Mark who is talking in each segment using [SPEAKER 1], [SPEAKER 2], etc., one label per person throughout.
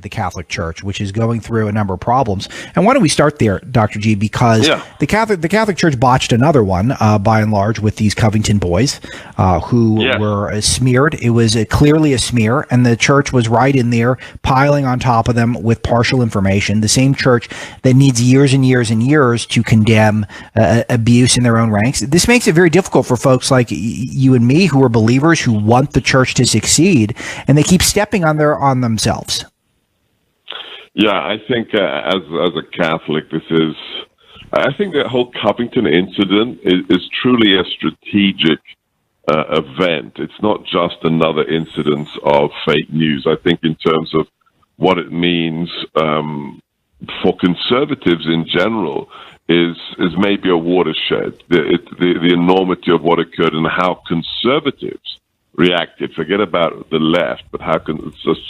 [SPEAKER 1] the Catholic Church, which is going through a number of problems. And why don't we start there, Dr. G? Because the Catholic Church botched another one, by and large, with these Covington boys who were smeared. It was clearly a smear, and the church was right in there piling on top of them with partial information. The same church that needs years and years and years to condemn abuse in their own ranks. This makes it very difficult for folks like you and me who are believers who want the church to succeed, and they keep stepping on themselves.
[SPEAKER 2] Yeah, I think as a Catholic, I think the whole Covington incident is truly a strategic event. It's not just another incidence of fake news. I think in terms of what it means for conservatives in general is maybe a watershed. The enormity of what occurred and how conservatives reacted. Forget about the left, but how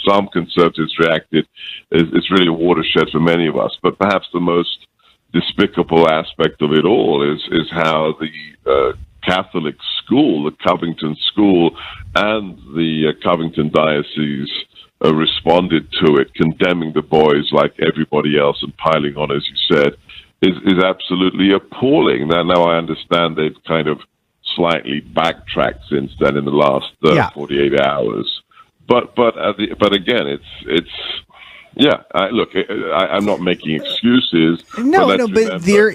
[SPEAKER 2] some conservatives reacted is really a watershed for many of us. But perhaps the most despicable aspect of it all is how the Catholic school, the Covington school, and the Covington diocese responded to it, condemning the boys like everybody else and piling on, as you said, is absolutely appalling. Now I understand they've kind of slightly backtracked since then in the last 48 hours. But again, I'm not making excuses.
[SPEAKER 1] But there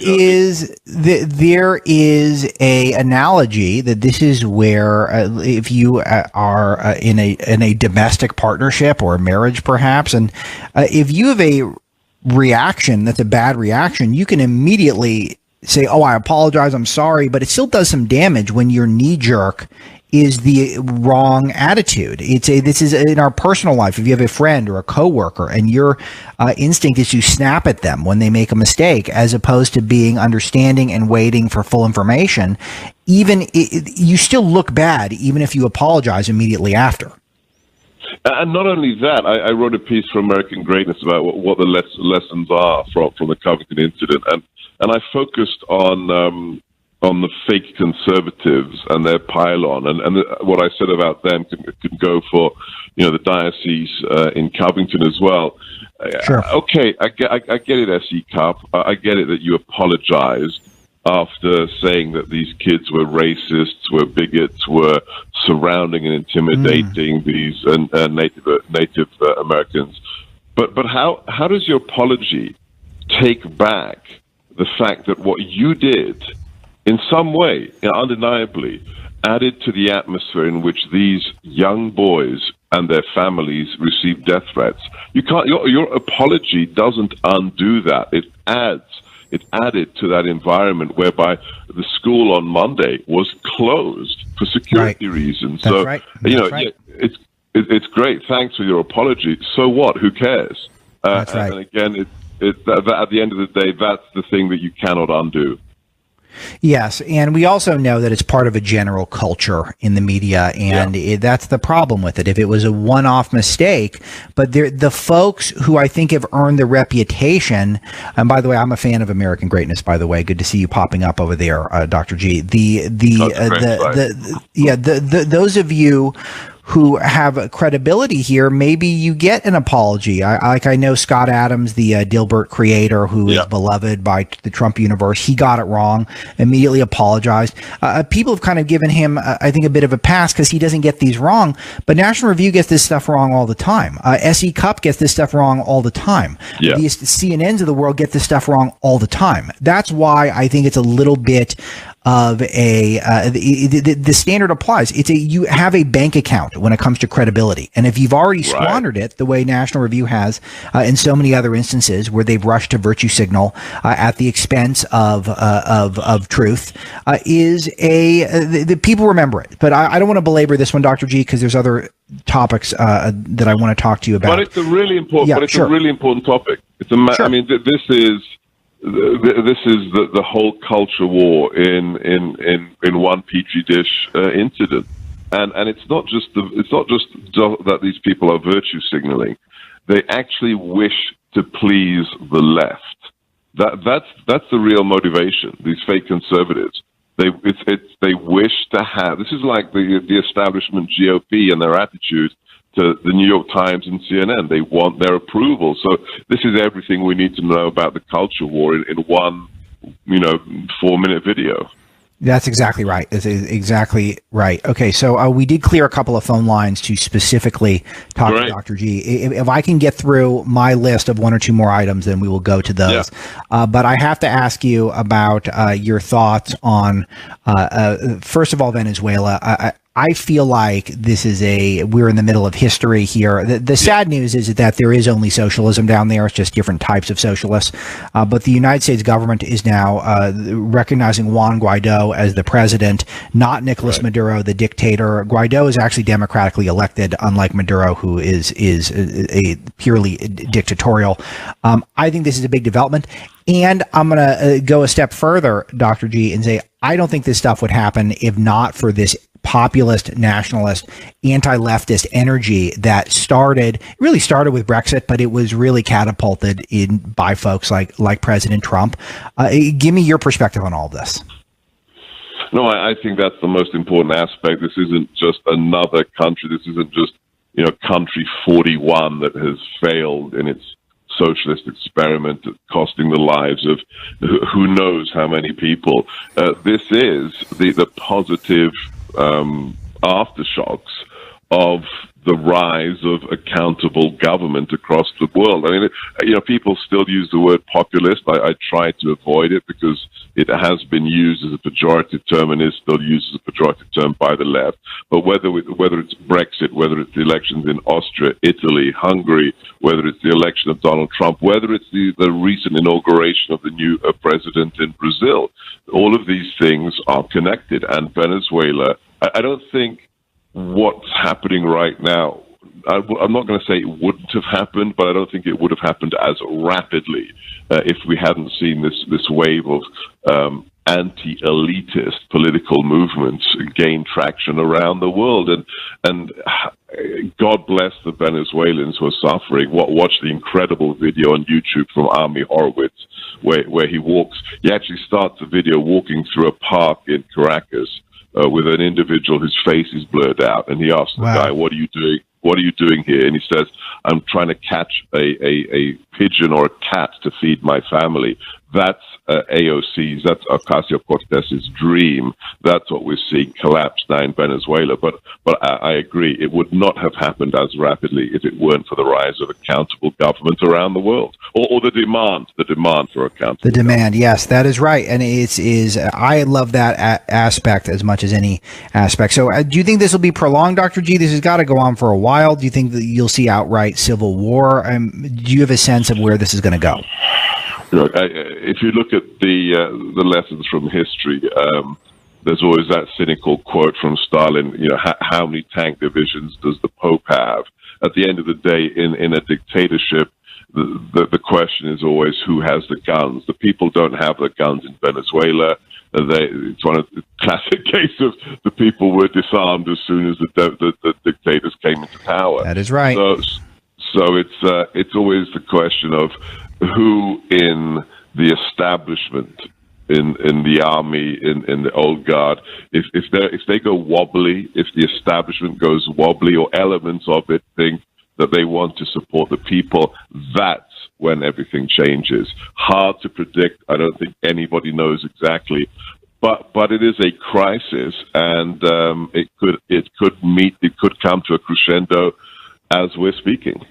[SPEAKER 1] is a analogy that this is where if you are in a domestic partnership or a marriage, perhaps, and if you have a reaction that's a bad reaction, you can immediately say, "Oh, I apologize, I'm sorry," but it still does some damage when your knee jerk is the wrong attitude. This is in our personal life. If you have a friend or a coworker and your instinct is to snap at them when they make a mistake, as opposed to being understanding and waiting for full information, you still look bad, even if you apologize immediately after.
[SPEAKER 2] And not only that, I wrote a piece for American Greatness about what the lessons are from the Covington incident, and I focused on the fake conservatives and their pile-on, and what I said about them can go for the diocese in Covington as well.
[SPEAKER 1] Sure.
[SPEAKER 2] Okay, I get it, S.E. Cup. I get it that you apologized after saying that these kids were racists, were bigots, were surrounding and intimidating these Native Americans. But how does your apology take back the fact that what you did, in some way, undeniably, added to the atmosphere in which these young boys and their families received death threats? You can't. Your apology doesn't undo that. It added to that environment whereby the school on Monday was closed for security reasons.
[SPEAKER 1] That's
[SPEAKER 2] so
[SPEAKER 1] right.
[SPEAKER 2] It's great. Thanks for your apology. So what? Who cares?
[SPEAKER 1] That's right.
[SPEAKER 2] And again, at the end of the day, that's the thing that you cannot undo.
[SPEAKER 1] Yes, and we also know that it's part of a general culture in the media, and that's the problem with it. If it was a one-off mistake, but the folks who I think have earned the reputation, and by the way, I'm a fan of American Greatness, by the way. Good to see you popping up over there, Dr. G. Those of you who have credibility here, maybe you get an apology. I know Scott Adams, the Dilbert creator, who is beloved by the Trump universe. He got it wrong, immediately apologized. People have kind of given him, I think, a bit of a pass because he doesn't get these wrong. But National Review gets this stuff wrong all the time. S.E. Cup gets this stuff wrong all the time.
[SPEAKER 2] Yeah.
[SPEAKER 1] The CNNs of the world get this stuff wrong all the time. That's why I think it's a little bit of the standard applies. You have a bank account when it comes to credibility, and if you've already squandered it the way National Review has in so many other instances where they've rushed to virtue signal at the expense of truth, the people remember it. But I don't want to belabor this one, Dr. G, because there's other topics that I want to talk to you about.
[SPEAKER 2] But it's a really important. A really important topic. I mean, this is the whole culture war in one petri dish incident, and it's not just that these people are virtue signaling; they actually wish to please the left. That's the real motivation. These fake conservatives, they wish to have. This is like the establishment GOP and their attitude. to the New York Times and CNN. They want their approval. So this is everything we need to know about the culture war in one, 4-minute video.
[SPEAKER 1] That's exactly right. That's exactly right. Okay, so we did clear a couple of phone lines to specifically talk to Dr. G. If I can get through my list of one or two more items, then we will go to those. Yeah. But I have to ask you about your thoughts on, first of all, Venezuela. I feel like we're in the middle of history here. The sad news is that there is only socialism down there. It's just different types of socialists. But the United States government is now recognizing Juan Guaido as the president, not Nicolas Maduro, the dictator. Guaido is actually democratically elected, unlike Maduro, who is a purely dictatorial. I think this is a big development. And I'm going to go a step further, Dr. G, and say, I don't think this stuff would happen if not for this populist, nationalist, anti-leftist energy that really started with Brexit, but it was really catapulted by folks like President Trump. Give me your perspective on all of this.
[SPEAKER 2] No, I think that's the most important aspect. This isn't just another country. This isn't just, country 41 that has failed in its socialist experiment, costing the lives of who knows how many people. This is the positive aftershocks of the rise of accountable government across the world. I mean, people still use the word populist. I try to avoid it because it has been used as a pejorative term and is still used as a pejorative term by the left. But whether it's Brexit, whether it's the elections in Austria, Italy, Hungary, whether it's the election of Donald Trump, whether it's the recent inauguration of the new president in Brazil, all of these things are connected. And Venezuela, I don't think what's happening right now, I'm not going to say it wouldn't have happened, but I don't think it would have happened as rapidly if we hadn't seen this wave of anti-elitist political movements gain traction around the world. And God bless the Venezuelans who are suffering. Watch the incredible video on YouTube from Army Horowitz where he actually starts the video walking through a park in Caracas with an individual whose face is blurred out, and he asks the guy, "What are you doing? What are you doing here?" And he says, "I'm trying to catch a pigeon or a cat to feed my family." That's AOC's, that's Ocasio-Cortez's dream. That's what we're seeing collapse now in Venezuela. But I agree, it would not have happened as rapidly if it weren't for the rise of accountable government around the world, or the demand for accountable. The
[SPEAKER 1] demand, yes, that is right, and I love that aspect as much as any aspect. So, do you think this will be prolonged, Dr. G? This has got to go on for a while. Do you think that you'll see outright civil war? Do you have a sense of where this is going to go?
[SPEAKER 2] If you look at the lessons from history, there's always that cynical quote from Stalin, how many tank divisions does the Pope have? At the end of the day, in a dictatorship, the question is always who has the guns. The people don't have the guns in Venezuela. It's one of the classic case of the people were disarmed as soon as the dictators came into power.
[SPEAKER 1] That is right.
[SPEAKER 2] So it's always the question of who in the establishment, in the army, in the old guard, if they go wobbly, if the establishment goes wobbly, or elements of it think that they want to support the people, that's when everything changes. Hard to predict. I don't think anybody knows exactly, but it is a crisis, and it could come to a crescendo as we're speaking.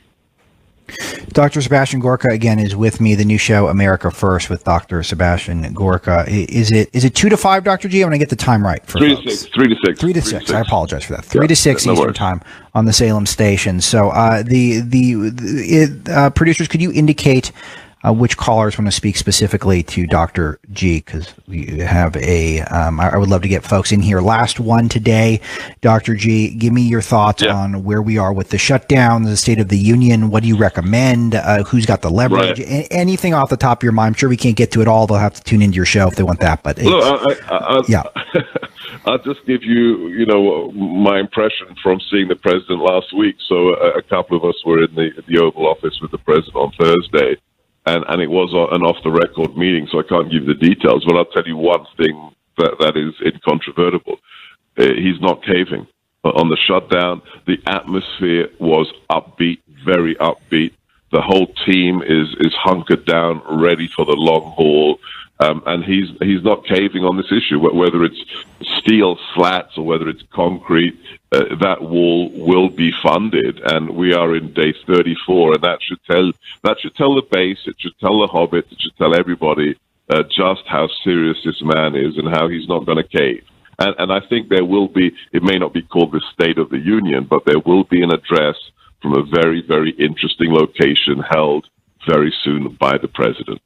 [SPEAKER 1] Dr. Sebastian Gorka again is with me. The new show, America First, with Dr. Sebastian Gorka. Is it 2 to 5, Dr. G? I'm going to get the time right for
[SPEAKER 2] 3 to 6. 3 to 6.
[SPEAKER 1] 3 to 6. I apologize for that. 3 to 6 Eastern time on the Salem station. So the producers, could you indicate which callers want to speak specifically to Dr. G, because we have I would love to get folks in here. Last one today, Dr. G, give me your thoughts on where we are with the shutdown, the State of the Union. What do you recommend? Who's got the leverage? Right. Anything off the top of your mind? I'm sure we can't get to it all. They'll have to tune into your show if they want that. But
[SPEAKER 2] I'll just give you, my impression from seeing the president last week. So a couple of us were in the Oval Office with the president on Thursday. And it was an off-the-record meeting, so I can't give you the details. But I'll tell you one thing that is incontrovertible. He's not caving. on the shutdown. The atmosphere was upbeat, very upbeat. The whole team is hunkered down, ready for the long haul. And he's not caving on this issue, whether it's steel slats or whether it's concrete. That wall will be funded, and we are in day 34, and that should tell the base, it should tell the hobbits, it should tell everybody just how serious this man is and how he's not going to cave. And I think there will be. It may not be called the State of the Union, but there will be an address from a very, very interesting location held very soon by the president.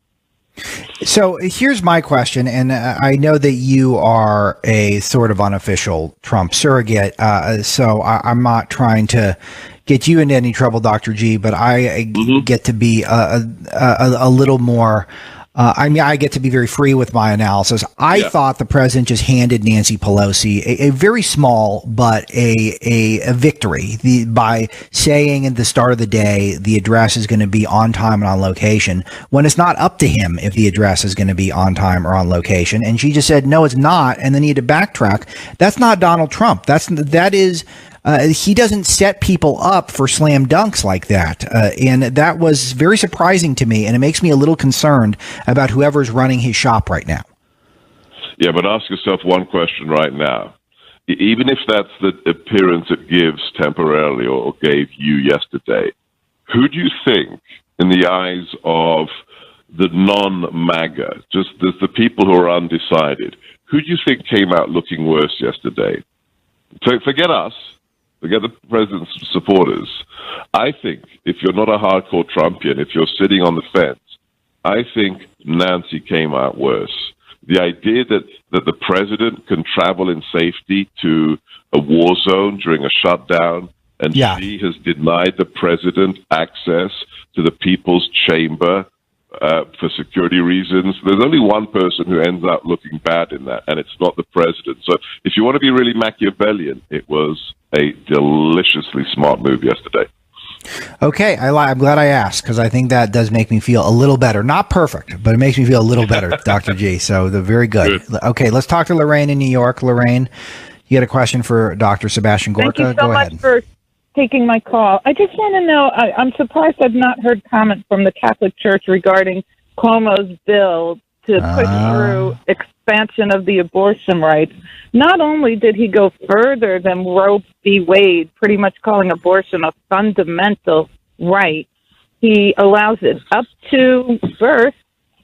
[SPEAKER 1] So here's my question, and I know that you are a sort of unofficial Trump surrogate, so I'm not trying to get you into any trouble, Dr. G, but I get to be a little more. I get to be very free with my analysis. I thought the president just handed Nancy Pelosi a very small but a victory by saying at the start of the day the address is going to be on time and on location, when it's not up to him if the address is going to be on time or on location. And she just said, no, it's not. And then he had to backtrack. That's not Donald Trump. That is. He doesn't set people up for slam dunks like that. And that was very surprising to me. And it makes me a little concerned about whoever's running his shop right now.
[SPEAKER 2] Yeah, but ask yourself one question right now. Even if that's the appearance it gives temporarily or gave you yesterday, who do you think, in the eyes of the non-MAGA, just the people who are undecided, who do you think came out looking worse yesterday? So forget us. Forget the president's supporters. I think if you're not a hardcore Trumpian, if you're sitting on the fence, I think Nancy came out worse. The idea that the president can travel in safety to a war zone during a shutdown, and she has denied the president access to the people's chamber for security reasons. There's only one person who ends up looking bad in that, and it's not the president. So if you want to be really Machiavellian, it was a deliciously smart move yesterday.
[SPEAKER 1] Okay, I'm glad I asked, because I think that does make me feel a little better. Not perfect, but it makes me feel a little better, Dr. G. So very good. Okay, let's talk to Lorraine in New York. Lorraine, you had a question for Dr. Sebastian Gorka.
[SPEAKER 3] Thank you so much for taking my call. I just want to know, I'm surprised I've not heard comment from the Catholic Church regarding Cuomo's bill to push through expansion of the abortion rights. Not only did he go further than Roe v. Wade, pretty much calling abortion a fundamental right, he allows it up to birth,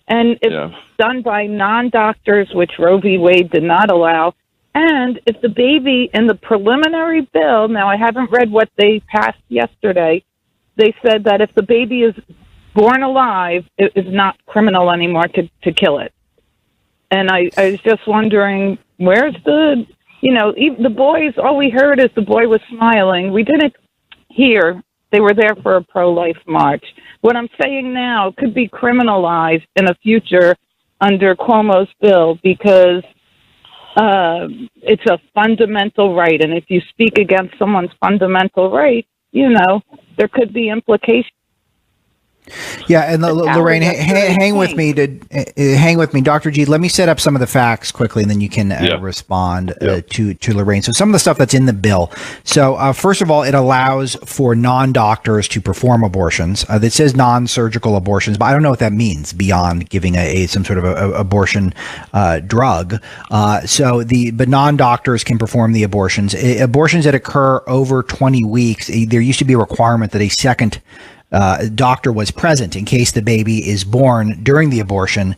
[SPEAKER 3] and it's done by non-doctors, which Roe v. Wade did not allow. And if the baby in the preliminary bill, now I haven't read what they passed yesterday, they said that if the baby is born alive, it is not criminal anymore to kill it. And I was just wondering, where's the, even the boys, all we heard is the boy was smiling. We didn't hear they were there for a pro-life march. What I'm saying now could be criminalized in the future under Cuomo's bill, because it's a fundamental right. And if you speak against someone's fundamental right, there could be implications.
[SPEAKER 1] Yeah, and Lorraine, hang with me. Dr. G, let me set up some of the facts quickly, and then you can respond to Lorraine. So some of the stuff that's in the bill. So first of all, it allows for non-doctors to perform abortions. It says non-surgical abortions, but I don't know what that means beyond giving some sort of a abortion drug. But non-doctors can perform the abortions. Abortions that occur over 20 weeks, there used to be a requirement that a second doctor was present in case the baby is born during the abortion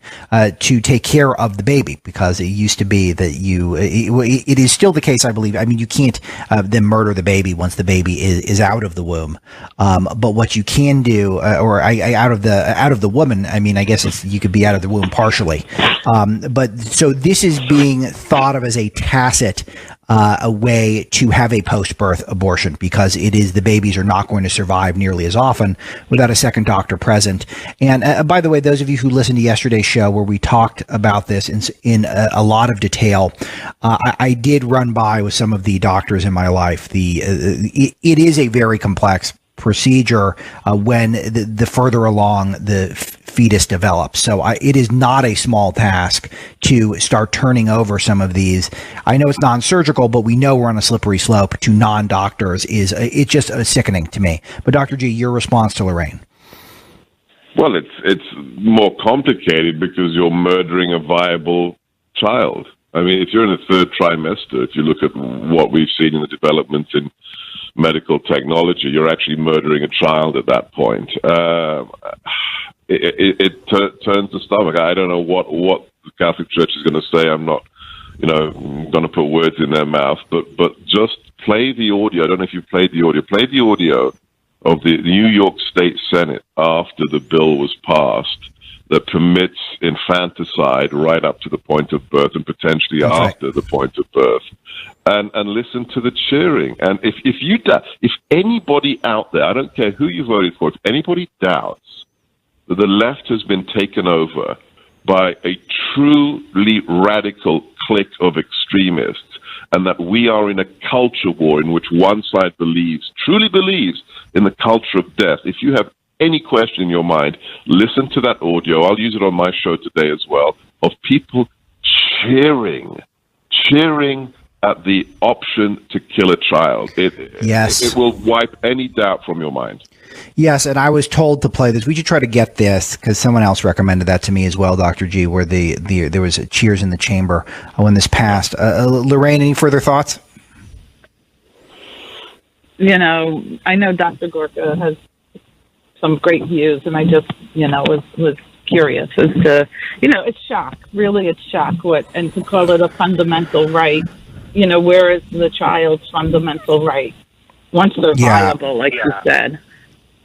[SPEAKER 1] to take care of the baby, because it used to be that it is still the case, I believe. I mean, you can't then murder the baby once the baby is out of the womb. But what you can do, out of the woman, I mean, I guess you could be out of the womb partially. But so this is being thought of as a tacit a way to have a post-birth abortion, because the babies are not going to survive nearly as often without a second doctor present. And by the way, those of you who listened to yesterday's show where we talked about this in a lot of detail, I did run by with some of the doctors in my life. It is a very complex procedure when the further along the fetus develops. So it is not a small task to start turning over some of these. I know it's non-surgical, but we know we're on a slippery slope to non-doctors. It's just sickening to me. But Dr. G, your response to Lorraine?
[SPEAKER 2] Well, it's more complicated because you're murdering a viable child. I mean, if you're in the third trimester, if you look at what we've seen in the developments in medical technology, you're actually murdering a child at that point. It turns the stomach. I don't know what the Catholic Church is going to say. I'm not, going to put words in their mouth, but just play the audio. I don't know if you've played the audio. Play the audio of the New York State Senate after the bill was passed that permits infanticide right up to the point of birth and potentially after the point of birth. And listen to the cheering. And if anybody out there, I don't care who you voted for, if anybody doubts that the left has been taken over by a truly radical clique of extremists, and that we are in a culture war in which one side truly believes in the culture of death, if you have any question in your mind, listen to that audio. I'll use it on my show today as well, of people cheering at the option to kill a child. It will wipe any doubt from your mind.
[SPEAKER 1] Yes, and I was told to play this. We should try to get this because someone else recommended that to me as well, Dr. G, where there was a cheers in the chamber when this passed. Lorraine, any further thoughts?
[SPEAKER 3] I know Dr. Gorka has some great views, and I just, was curious as to, it's shock. Really, it's shock. And to call it a fundamental right, where is the child's fundamental right once they're viable, like you said?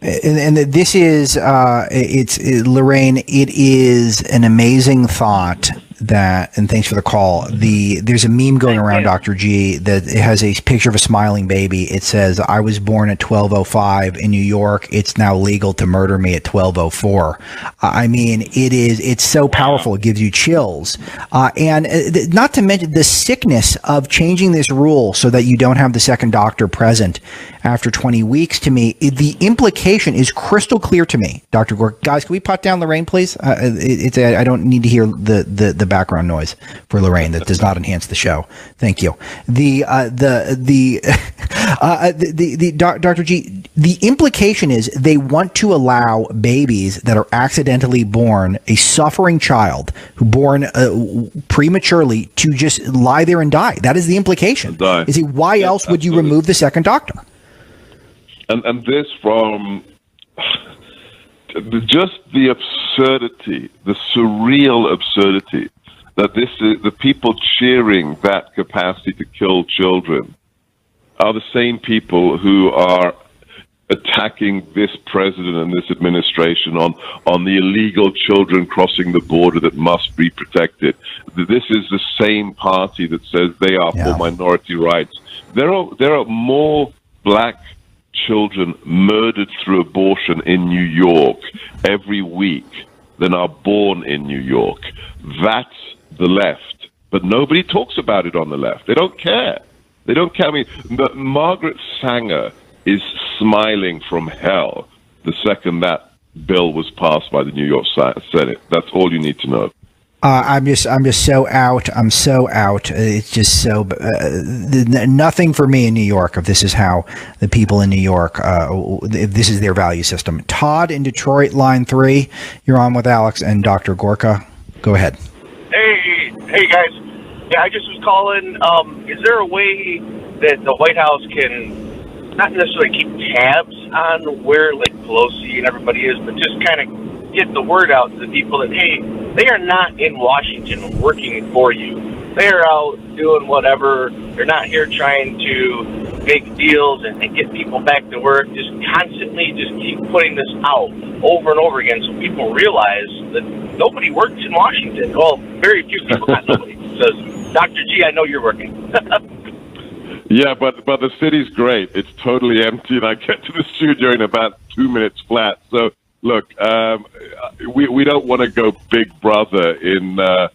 [SPEAKER 1] And this is, Lorraine, it is an amazing thought and thanks for the call. There's a meme going around, Dr. G, that it has a picture of a smiling baby. It says, I was born at 12:05 in New York. It's now legal to murder me at 12:04. I mean, it's so powerful. It gives you chills. And not to mention the sickness of changing this rule so that you don't have the second doctor present after 20 weeks. To me, the implication is crystal clear to me, Dr. Gorka. Guys, can we pot down Lorraine, please? I don't need to hear the background noise for Lorraine. That does not enhance the show. Thank you. Dr. G, the implication is they want to allow babies that are accidentally born, a suffering child who born prematurely, to just lie there and die. That is the implication. Why else would you remove the second doctor?
[SPEAKER 2] And this from just the absurdity, the surreal absurdity, that this is the people cheering that capacity to kill children are the same people who are attacking this president and this administration on the illegal children crossing the border that must be protected. This is the same party that says they are for minority rights. There are more black children murdered through abortion in New York every week than are born in New York. That's the left. But nobody talks about it on the left. They don't care. They don't care. I mean, Margaret Sanger is smiling from hell the second that bill was passed by the New York Senate. That's all you need to know.
[SPEAKER 1] I'm just so out. I'm so out. It's just so nothing for me in New York. If this is how the people in New York, if this is their value system. Todd in Detroit, line 3. You're on with Alex and Dr. Gorka. Go ahead.
[SPEAKER 4] Hey guys. Yeah, I just was calling. Is there a way that the White House can not necessarily keep tabs on where like Pelosi and everybody is, but just kind of get the word out to the people that, hey, they are not in Washington working for you. They are out doing whatever. They're not here trying to make deals and get people back to work. Just constantly just keep putting this out over and over again so people realize that nobody works in Washington. Well, very few people, not nobody. Says, Dr. G, I know you're working.
[SPEAKER 2] Yeah, but the city's great. It's totally empty, and I get to the studio in about 2 minutes flat. So, look, we don't want to go Big Brother in a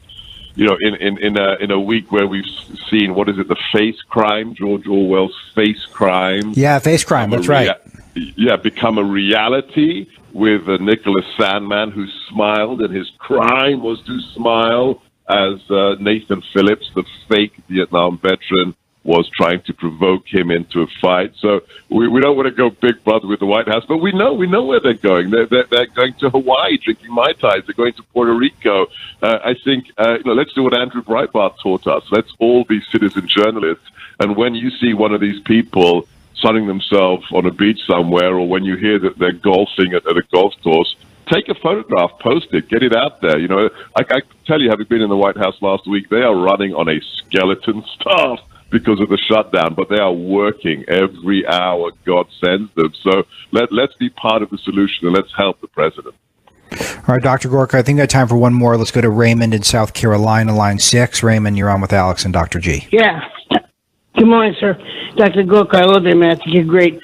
[SPEAKER 2] week where we've seen, what is it, the face crime, George Orwell's face crime.
[SPEAKER 1] Yeah, face crime. That's right.
[SPEAKER 2] Yeah, become a reality. with Nicholas Sandmann, who smiled, and his crime was to smile as Nathan Phillips, the fake Vietnam veteran, was trying to provoke him into a fight. So we don't want to go big brother with the White House, but we know where they're going. They're going to Hawaii drinking Mai Tais. They're going to Puerto Rico. I think, let's do what Andrew Breitbart taught us. Let's all be citizen journalists. And when you see one of these people sunning themselves on a beach somewhere, or when you hear that they're golfing at a golf course, take a photograph, post it, get it out there. I can tell you, having been in the White House last week, they are running on a skeleton staff because of the shutdown, but they are working every hour God sends them. So let's be part of the solution, and let's help the president.
[SPEAKER 1] All right, Dr. Gorka, I think I got time for one more. Let's go to Raymond in South Carolina, line 6. Raymond, you're on with Alex and Dr. G.
[SPEAKER 5] Yeah. Good morning, sir. Dr. Gorka, I love you, man. I think you're great.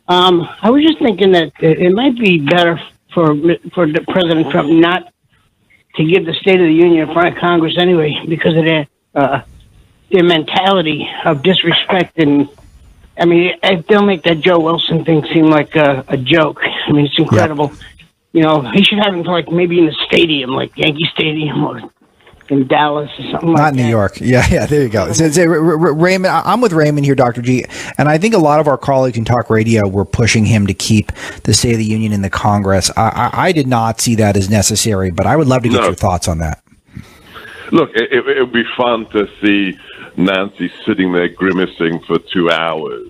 [SPEAKER 5] I was just thinking that it might be better for the President Trump not to give the State of the Union in front of Congress anyway, because of their mentality of disrespect. And I mean, they'll make that Joe Wilson thing seem like a joke. I mean, it's incredible. Yep. He should have him maybe in the stadium, like Yankee Stadium or in Dallas or something like that.
[SPEAKER 1] Not New York. Yeah, there you go. Raymond, I'm with Raymond here, Dr. G, and I think a lot of our colleagues in talk radio were pushing him to keep the State of the Union in the Congress. I did not see that as necessary, but I would love to get your thoughts on that.
[SPEAKER 2] Look, it would be fun to see Nancy sitting there grimacing for 2 hours.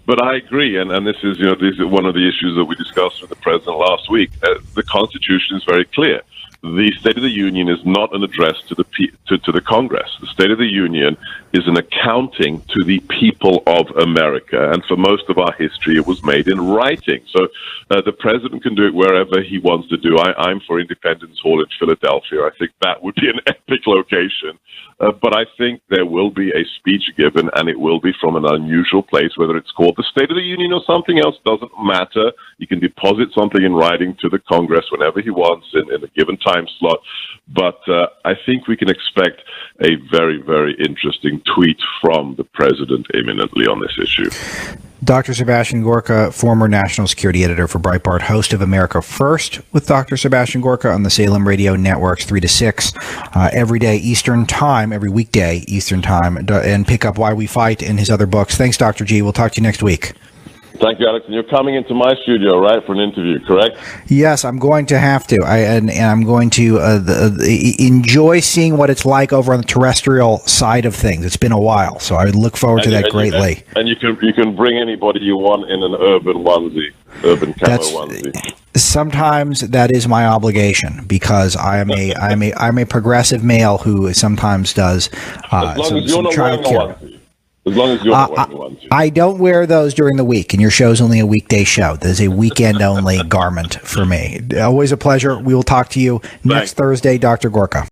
[SPEAKER 2] But I agree, and this is one of the issues that we discussed with the president last week. The Constitution is very clear. The State of the Union is not an address to the Congress. The State of the Union is an accounting to the people of America, and for most of our history, it was made in writing. So the president can do it wherever he wants to do. I'm for Independence Hall in Philadelphia. I think that would be an epic location. But I think there will be a speech given, and it will be from an unusual place, whether it's called the State of the Union or something else, doesn't matter. You can deposit something in writing to the Congress whenever he wants in a given time slot. But I think we can expect a very, very interesting tweet from the president imminently on this issue.
[SPEAKER 1] Dr. Sebastian Gorka, former national security editor for Breitbart, host of America First with Dr. Sebastian Gorka on the Salem Radio Networks, 3 to 6, every day Eastern Time, every weekday Eastern Time, and pick up Why We Fight in his other books. Thanks, Dr. G. We'll talk to you next week.
[SPEAKER 2] Thank you, Alex. And you're coming into my studio, right, for an interview, correct?
[SPEAKER 1] Yes, I'm going to have to. And I'm going to enjoy seeing what it's like over on the terrestrial side of things. It's been a while, so I look forward to that greatly.
[SPEAKER 2] And you can bring anybody you want in an urban onesie, urban camo onesie.
[SPEAKER 1] Sometimes that is my obligation, because I'm a progressive male who sometimes does some child care.
[SPEAKER 2] As long as you're not wearing one.
[SPEAKER 1] I don't wear those during the week, and your show's only a weekday show. There's a weekend-only garment for me. Always a pleasure. We will talk to you next Thursday, Dr. Gorka.